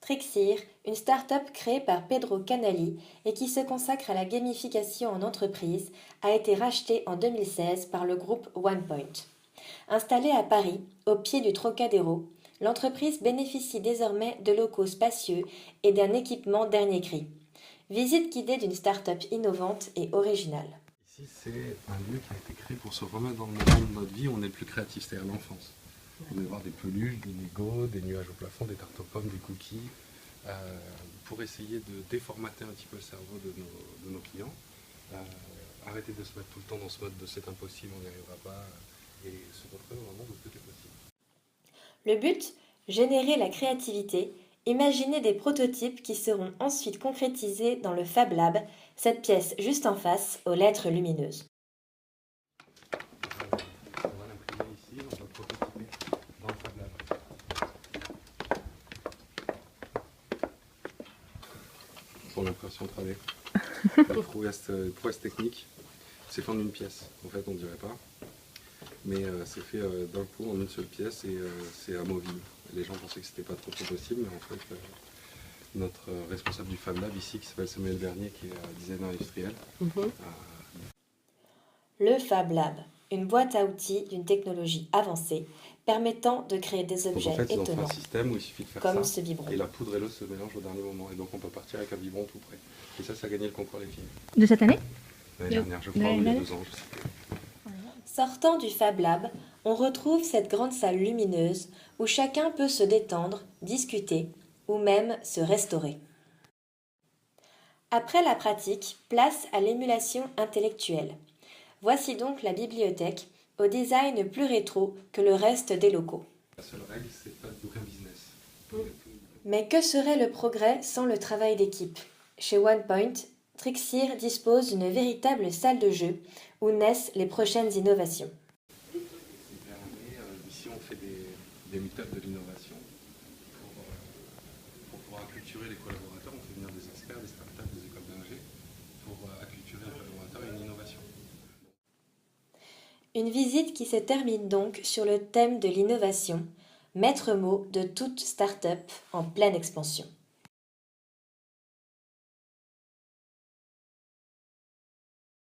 Trixir, une start-up créée par Pedro Canali et qui se consacre à la gamification en entreprise, a été rachetée en 2016 par le groupe OnePoint. Installée à Paris, au pied du Trocadéro, l'entreprise bénéficie désormais de locaux spacieux et d'un équipement dernier cri. Visite guidée d'une start-up innovante et originale. Ici, c'est un lieu qui a été créé pour se remettre dans le moment de notre vie où on est le plus créatif, c'est-à-dire l'enfance. On va voir des peluches, des Lego, des nuages au plafond, des tartes aux pommes, des cookies, pour essayer de déformater un petit peu le cerveau de nos clients. Arrêter de se mettre tout le temps dans ce mode de c'est impossible, on n'y arrivera pas, et se montrer vraiment que tout est possible. Le but, générer la créativité, imaginer des prototypes qui seront ensuite concrétisés dans le Fab Lab, cette pièce juste en face aux lettres lumineuses. On va l'imprimer ici, on va prototyper dans le Fab Lab. Pour l'impression 3D. La prouesse technique, c'est fait en une pièce. En fait, on ne dirait pas. Mais c'est fait d'un coup en une seule pièce et c'est amovible. Les gens pensaient que c'était pas trop possible, mais en fait, notre responsable du Fab Lab ici, qui s'appelle Samuel Bernier, qui est designer industriel. Le Fab Lab, une boîte à outils d'une technologie avancée permettant de créer des objets en fait, ils ont fait étonnants, un système où il suffit de faire comme ça, ce vibron. et la poudre et l'eau se mélangent au dernier moment. Et donc on peut partir avec un vibron tout prêt. Et ça a gagné le concours des filles. De cette année? L'année dernière, je crois, ou il y a 2 ans, je sais plus. Sortant du Fab Lab, on retrouve cette grande salle lumineuse où chacun peut se détendre, discuter ou même se restaurer. Après la pratique, place à l'émulation intellectuelle. Voici donc la bibliothèque, au design plus rétro que le reste des locaux. La seule règle, c'est pas de bouquin business. Mais que serait le progrès sans le travail d'équipe? Chez OnePoint, Trixir dispose d'une véritable salle de jeu où naissent les prochaines innovations. Ici, on fait des meet-ups de l'innovation pour pouvoir acculturer les collaborateurs. On fait venir des experts, des startups, des écoles d'ingé pour acculturer les collaborateurs à une innovation. Une visite qui se termine donc sur le thème de l'innovation, maître mot de toute start-up en pleine expansion.